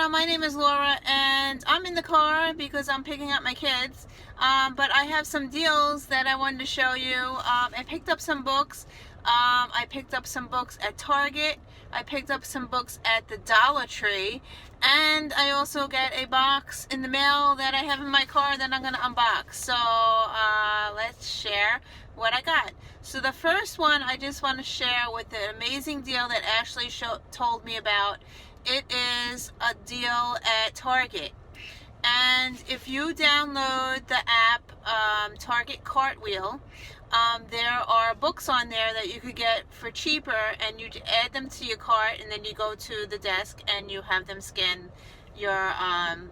channel. My name is Laura and I'm in the car because I'm picking up my kids. But I have some deals that I wanted to show you. I picked up some books. I picked up some books at Target. I picked up some books at the Dollar Tree. And I also get a box in the mail that I have in my car that I'm going to unbox. So let's share what I got. So the first one I just want to share with the amazing deal that Ashley told me about. It is a deal at Target. And if you download the app Target Cartwheel, there are books on there that you could get for cheaper, and you add them to your cart, and then you go to the desk and you have them scan your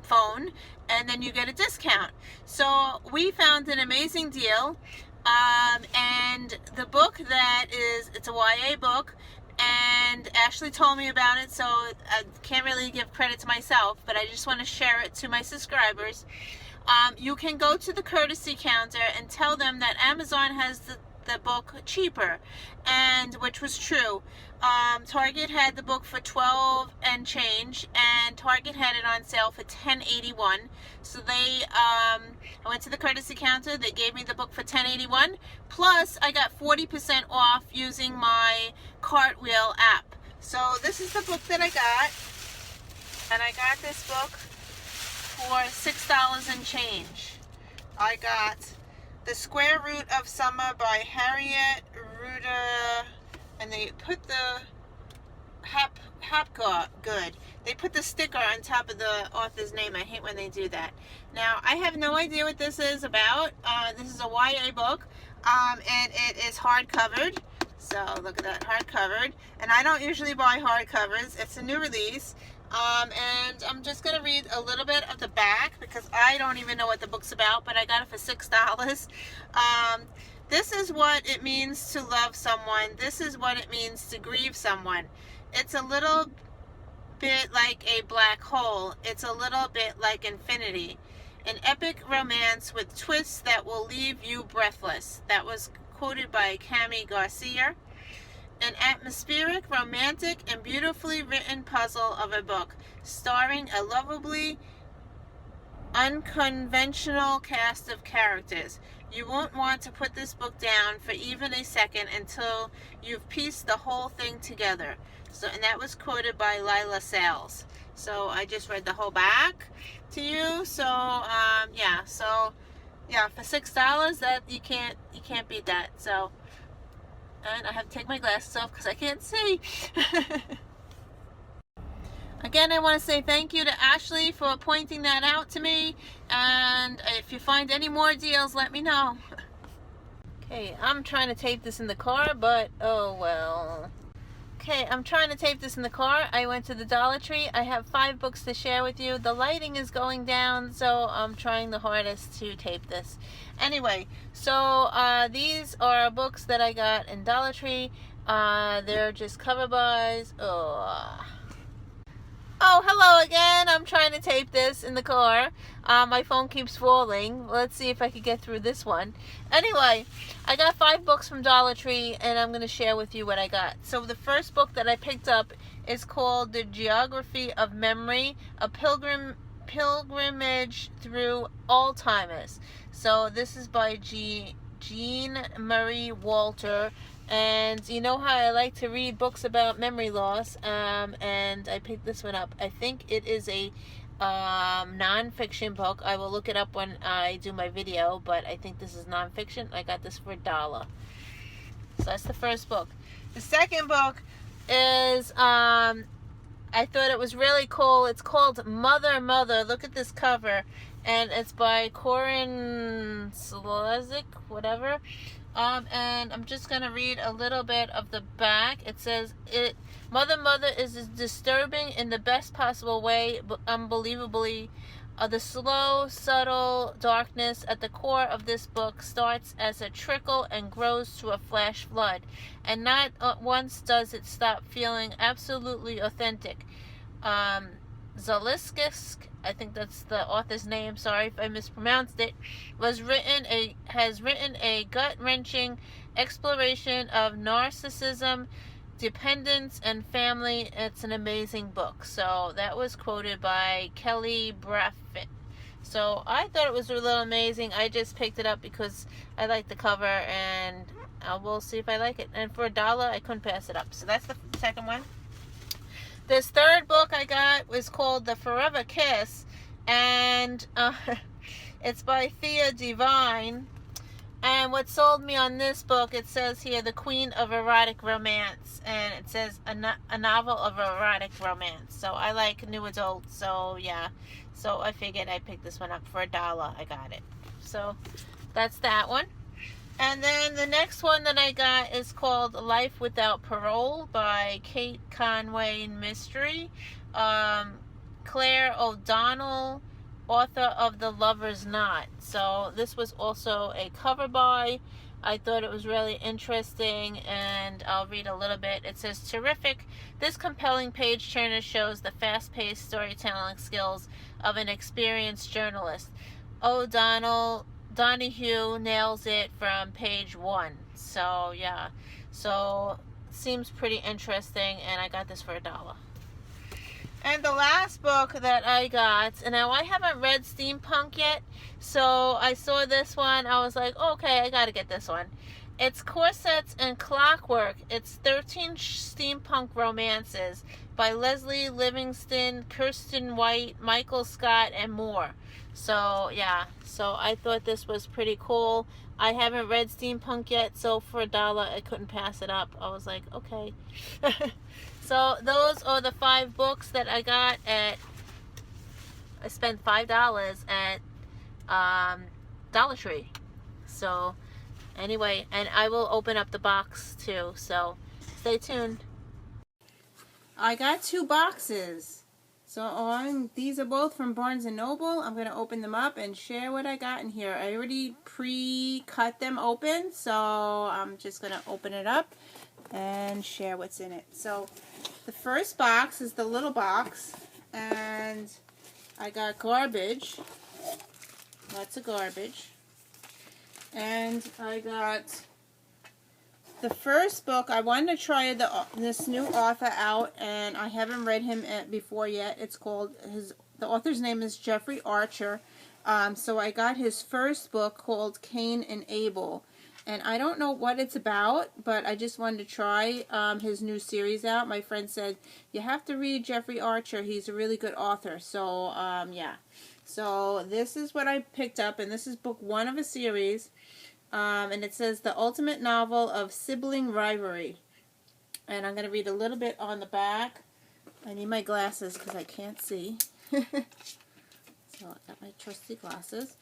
phone, and then you get a discount. So we found an amazing deal, and the book it's a YA book, and Ashley told me about it, so I can't really give credit to myself, but I just want to share it to my subscribers. You can go to the courtesy counter and tell them that Amazon has the book cheaper, and which was true. Target had the book for $12 and change, and Target had it on sale for $10.81. So I went to the courtesy counter. They gave me the book for $10.81. Plus, I got 40% off using my Cartwheel app. So this is the book that I got, and I got this book for $6 and change. I got The Square Root of Summer by Harriet Ruder, and they put the Hapgood. They put the sticker on top of the author's name. I hate when they do that. Now, I have no idea what this is about. This is a YA book, and it is hardcovered. So look at that, hardcovered. And I don't usually buy hardcovers. It's a new release. And I'm just going to read a little bit of the back because I don't even know what the book's about, but I got it for $6. This is what it means to love someone. This is what it means to grieve someone. It's a little bit like a black hole. It's a little bit like infinity. An epic romance with twists that will leave you breathless. That was quoted by Cami Garcia. An atmospheric, romantic, and beautifully written puzzle of a book, starring a lovably unconventional cast of characters. You won't want to put this book down for even a second until you've pieced the whole thing together. And that was quoted by Lila Sales. So I just read the whole back to you. So for $6, that you can't beat that. So. And I have to take my glasses off because I can't see. Again, I want to say thank you to Ashley for pointing that out to me. And if you find any more deals, let me know. Okay, I'm trying to tape this in the car, but oh well. Okay, I'm trying to tape this in the car. I went to the Dollar Tree. I have 5 books to share with you. The lighting is going down, so I'm trying the hardest to tape this. Anyway, so these are books that I got in Dollar Tree. They're just cover buys. Oh, hello again. I'm trying to tape this in the car. My phone keeps falling. Let's see if I can get through this one. Anyway, I got 5 books from Dollar Tree, and I'm going to share with you what I got. So the first book that I picked up is called The Geography of Memory, a Pilgrimage Through Alzheimer's. So this is by Jean Marie Walter. And you know how I like to read books about memory loss, and I picked this one up. I think it is a non-fiction book. I will look it up when I do my video, but I think this is non-fiction. I got this for $1. So that's the first book. The second book is, I thought it was really cool. It's called Mother, Mother. Look at this cover. And it's by Corinne Slazik, whatever. And I'm just going to read a little bit of the back. It says, Mother, Mother is disturbing in the best possible way, but unbelievably. The slow, subtle darkness at the core of this book starts as a trickle and grows to a flash flood. And not once does it stop feeling absolutely authentic. Zaliskis, I think that's the author's name, sorry if I mispronounced it, has written a gut-wrenching exploration of narcissism, Dependence and Family. It's an amazing book. So that was quoted by Kelly Braffett. So I thought it was a little amazing. I just picked it up because I like the cover, and we'll see if I like it. And for $1, I couldn't pass it up. So that's the second one. This third book I got was called The Forever Kiss, and it's by Thea Devine. And what sold me on this book, it says here, the Queen of Erotic Romance. And it says a novel of erotic romance. So I like new adult, so yeah. So I figured I'd pick this one up for $1. I got it. So that's that one. And then the next one that I got is called Life Without Parole by Kate Conway Mystery. Claire O'Donnell, author of The Lover's Knot. So this was also a cover buy. I thought it was really interesting, and I'll read a little bit. It says, terrific. This compelling page turner shows the fast-paced storytelling skills of an experienced journalist. Donahue nails it from page 1. So yeah, so seems pretty interesting, and I got this for $1. And the last book that I got, and now I haven't read Steampunk yet, so I saw this one. I was like, okay, I gotta get this one. It's Corsets and Clockwork. It's 13 steampunk romances by Leslie Livingston, Kirsten White, Michael Scott, and more. So yeah, so I thought this was pretty cool. I haven't read Steampunk yet, so for $1 I couldn't pass it up. I was like, okay. So those are the 5 books that I got at, I spent $5 at Dollar Tree. So anyway, and I will open up the box too, so stay tuned. I got 2 boxes. So these are both from Barnes & Noble. I'm going to open them up and share what I got in here. I already pre-cut them open, so I'm just going to open it up and share what's in it. So the first box is the little box, and I got garbage, lots of garbage, and I got the first book. I wanted to try this new author out, and I haven't read him before yet. It's called, the author's name is Jeffrey Archer. So I got his first book called Cain and Abel. And I don't know what it's about, but I just wanted to try his new series out. My friend said, you have to read Jeffrey Archer. He's a really good author. So, yeah. So this is what I picked up, and this is book 1 of a series. And it says, The Ultimate Novel of Sibling Rivalry. And I'm going to read a little bit on the back. I need my glasses because I can't see. So I got my trusty glasses.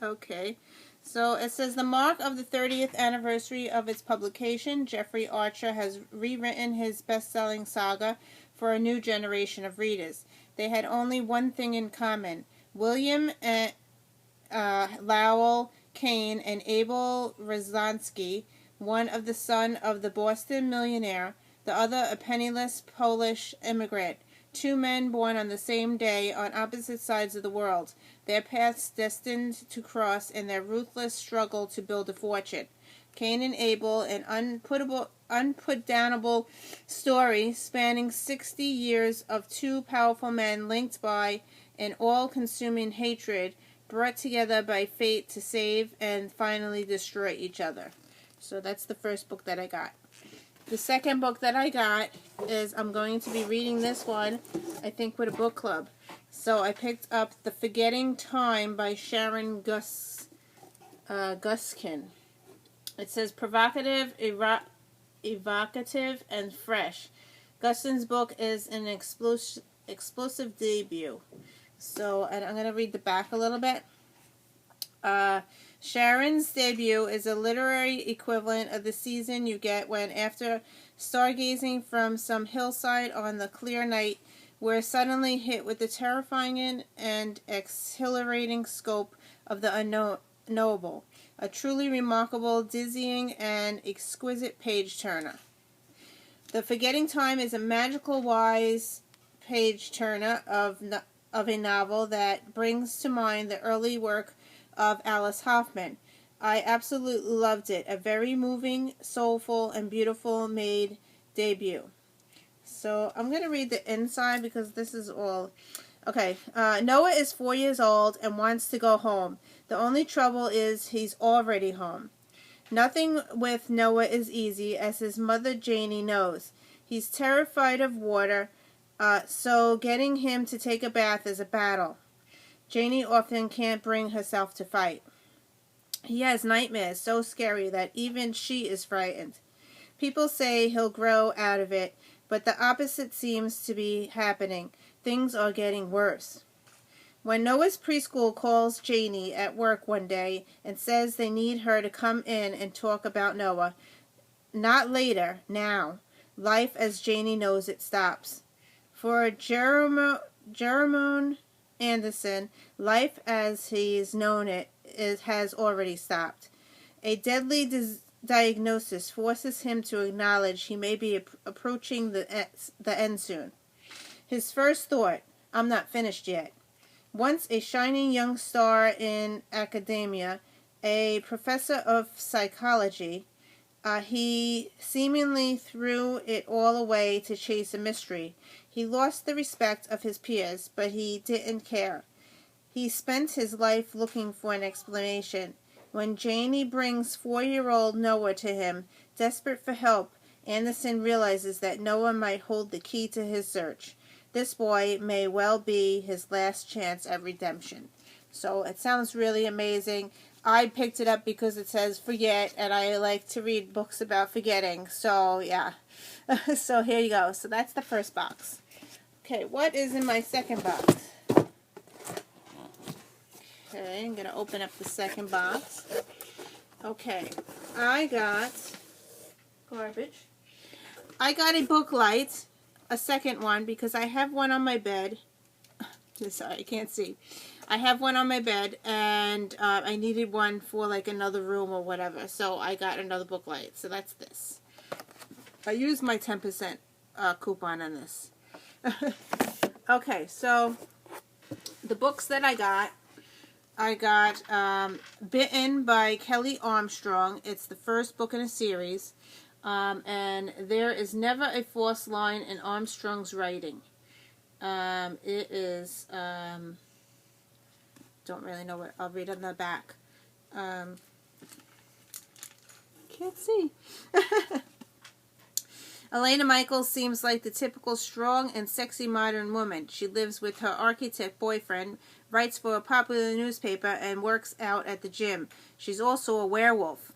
Okay. So it says, the mark of the 30th anniversary of its publication, Jeffrey Archer has rewritten his best-selling saga for a new generation of readers. They had only one thing in common. William Lowell Cain and Abel Rzansky, one of the son of the Boston millionaire, the other a penniless Polish immigrant. 2 men born on the same day on opposite sides of the world, their paths destined to cross in their ruthless struggle to build a fortune. Cain and Abel, an unputdownable story spanning 60 years of 2 powerful men linked by an all-consuming hatred, brought together by fate to save and finally destroy each other. So that's the first book that I got. The second book that I got is, I'm going to be reading this one, I think, with a book club. So I picked up The Forgetting Time by Sharon Guskin. It says, provocative, evocative, and fresh. Guskin's book is an explosive debut. So, and I'm going to read the back a little bit. Sharon's debut is a literary equivalent of the season you get when, after stargazing from some hillside on the clear night, we're suddenly hit with the terrifying and exhilarating scope of the unknowable. A truly remarkable, dizzying, and exquisite page-turner. The Forgetting Time is a magical, wise page-turner of a novel that brings to mind the early work of Alice Hoffman. I absolutely loved it. A very moving, soulful, and beautiful made debut. So I'm going to read the inside because this is all... Okay, Noah is 4 years old and wants to go home. The only trouble is he's already home. Nothing with Noah is easy, as his mother Janie knows. He's terrified of water, so getting him to take a bath is a battle. Janie often can't bring herself to fight. He has nightmares so scary that even she is frightened. People say he'll grow out of it, but the opposite seems to be happening. Things are getting worse. When Noah's preschool calls Janie at work one day and says they need her to come in and talk about Noah, not later, now, life as Janie knows it stops. For Jerome Anderson, life as he's known it has already stopped. A deadly diagnosis forces him to acknowledge he may be approaching the end soon. His first thought, I'm not finished yet. Once a shining young star in academia, a professor of psychology, he seemingly threw it all away to chase a mystery. He lost the respect of his peers, but he didn't care. He spent his life looking for an explanation. When Janie brings 4-year-old Noah to him, desperate for help, Anderson realizes that Noah might hold the key to his search. This boy may well be his last chance at redemption. So it sounds really amazing. I picked it up because it says forget, and I like to read books about forgetting. So yeah. So here you go. So that's the first box. Okay, what is in my second box? Okay, I'm going to open up the second box. Okay, I got garbage. I got a book light, a second one, because I have one on my bed. Sorry, I can't see. I have one on my bed, and I needed one for like another room or whatever, so I got another book light. So that's this. I used my 10% coupon on this. Okay, so the books that I got Bitten by Kelly Armstrong. It's the first book in a series. And there is never a false line in Armstrong's writing. It is, don't really know what, I'll read on the back. Can't see. Elena Michaels seems like the typical strong and sexy modern woman. She lives with her architect boyfriend, writes for a popular newspaper, and works out at the gym. She's also a werewolf.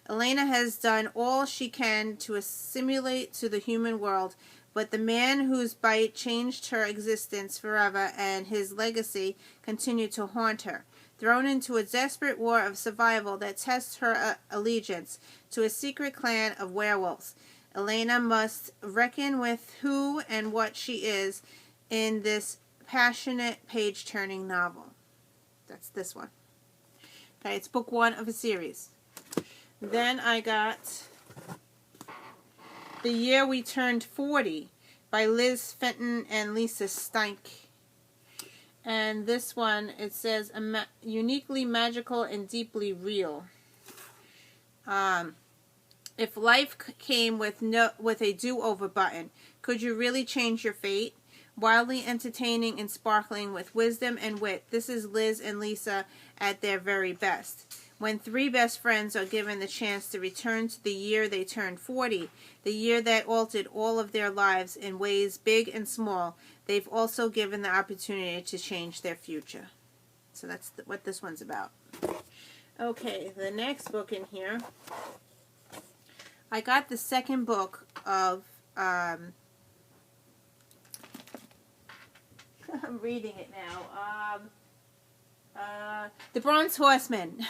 Elena has done all she can to assimilate to the human world, but the man whose bite changed her existence forever and his legacy continue to haunt her. Thrown into a desperate war of survival that tests her allegiance to a secret clan of werewolves, Elena must reckon with who and what she is in this passionate, page-turning novel. That's this one. Okay, it's book 1 of a series. Then I got The Year We Turned 40 by Liz Fenton and Lisa Steinke. And this one, it says, uniquely magical and deeply real. If life came with a do-over button, could you really change your fate? Wildly entertaining and sparkling with wisdom and wit, this is Liz and Lisa at their very best. When 3 best friends are given the chance to return to the year they turned 40, the year that altered all of their lives in ways big and small, they've also given the opportunity to change their future. So that's what this one's about. Okay, the next book in here, I got the second book of, I'm reading it now, The Bronze Horseman.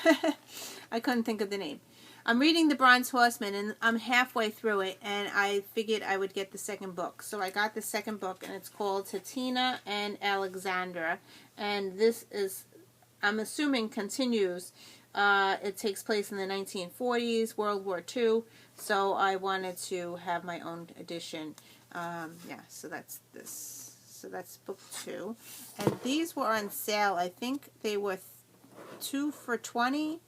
I couldn't think of the name. I'm reading The Bronze Horseman, and I'm halfway through it, and I figured I would get the second book. So I got the second book, and it's called Tatina and Alexandra, and this is, I'm assuming, continues. It takes place in the 1940s, World War II, so I wanted to have my own edition. Yeah, so that's this. So that's book 2. And these were on sale. I think they were 2 for $20.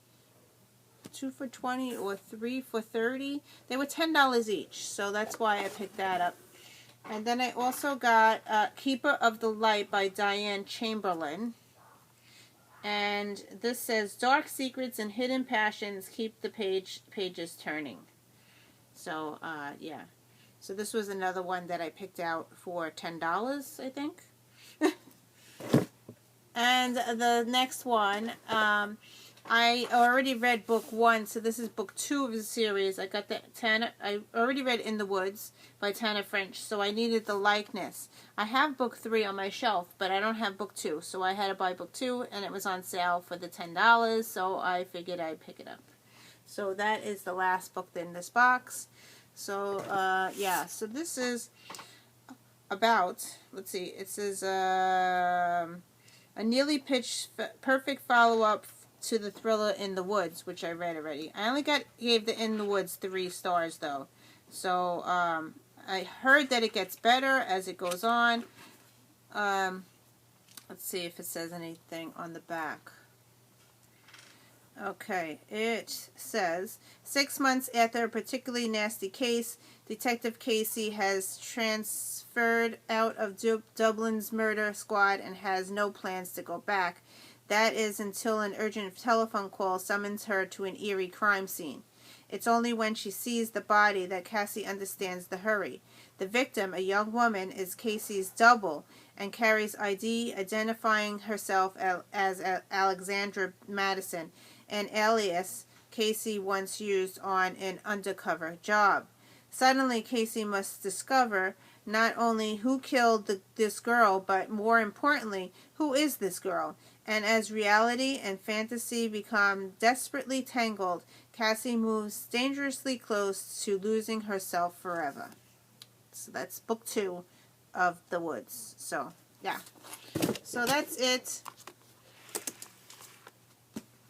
2 for $20 or 3 for $30. They were $10 each, so that's why I picked that up. And then I also got Keeper of the Light by Diane Chamberlain. And this says, dark secrets and hidden passions keep the pages turning. So, yeah. So this was another one that I picked out for $10, I think. And the next one, I already read book 1, so this is book 2 of the series. I got the I already read In the Woods by Tana French, so I needed the likeness. I have book 3 on my shelf, but I don't have book 2, so I had to buy book 2, and it was on sale for the $10, so I figured I'd pick it up. So that is the last book in this box. So, yeah, so this is about, let's see, it says, a nearly pitched perfect follow-up to the thriller In the Woods, which I read already. I only gave the In the Woods 3 stars, though. So, I heard that it gets better as it goes on. Let's see if it says anything on the back. Okay, it says, 6 months after a particularly nasty case, Detective Casey has transferred out of Dublin's murder squad and has no plans to go back. That is until an urgent telephone call summons her to an eerie crime scene. It's only when she sees the body that Cassie understands the hurry. The victim, a young woman, is Casey's double and carries ID identifying herself as Alexandra Madison, an alias Casey once used on an undercover job. Suddenly, Casey must discover not only who killed this girl, but more importantly, who is this girl? And as reality and fantasy become desperately tangled, Cassie moves dangerously close to losing herself forever. So that's book 2 of The Woods. So, yeah. So that's it.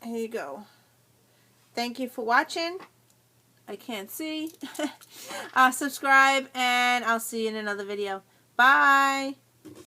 Here you go. Thank you for watching. I can't see. Subscribe, and I'll see you in another video. Bye.